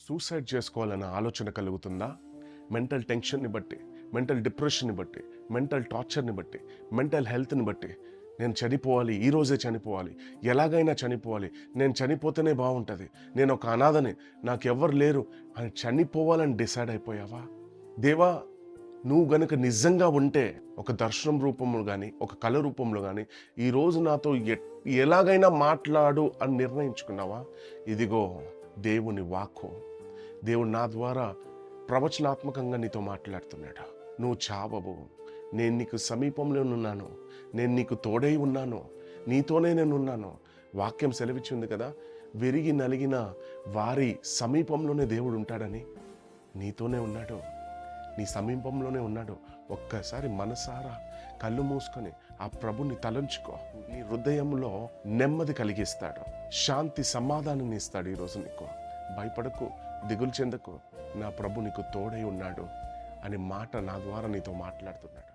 Suicide చేసుకోవాలన్న ఆలోచన కలుగుతుందా? మెంటల్ టెన్షన్ని బట్టి, మెంటల్ డిప్రెషన్ని బట్టి, మెంటల్ టార్చర్ని బట్టి, మెంటల్ హెల్త్ని బట్టి నేను చనిపోవాలి, ఈరోజే చనిపోవాలి, ఎలాగైనా చనిపోవాలి, నేను చనిపోతేనే బాగుంటుంది, నేను ఒక అనాథని, నాకెవ్వరు లేరు అని చనిపోవాలని డిసైడ్ అయిపోయావా? దేవా, నువ్వు గనుక నిజంగా ఉంటే ఒక దర్శనం రూపంలో కానీ, ఒక కళ రూపంలో కానీ ఈరోజు నాతో ఎలాగైనా మాట్లాడు అని నిర్ణయించుకున్నావా? ఇదిగో దేవుని వాక్కు. దేవుడు నా ద్వారా ప్రవచనాత్మకంగా నీతో మాట్లాడుతున్నాడు. నువ్వు చావవు, నేను నీకు సమీపంలో ఉన్నాను, నేను నీకు తోడై ఉన్నాను, నీతోనే నేను ఉన్నాను. వాక్యం సెలవిచ్చింది కదా, విరిగి నలిగిన వారి సమీపంలోనే దేవుడు ఉంటాడని. నీతోనే ఉన్నాడు, నీ సమీపంలోనే ఉన్నాడు. ఒక్కసారి మనసారా కళ్ళు మూసుకొని ఆ ప్రభుని తలంచుకో. నీ హృదయంలో నెమ్మది కలిగిస్తాడు, శాంతి సమాధానాన్ని ఇస్తాడు. ఈరోజు నీకు భయపడకు, దిగులు చెందకు, నా ప్రభు నీకు తోడై ఉన్నాడు అనే మాట నా ద్వారా నీతో మాట్లాడుతున్నాడు.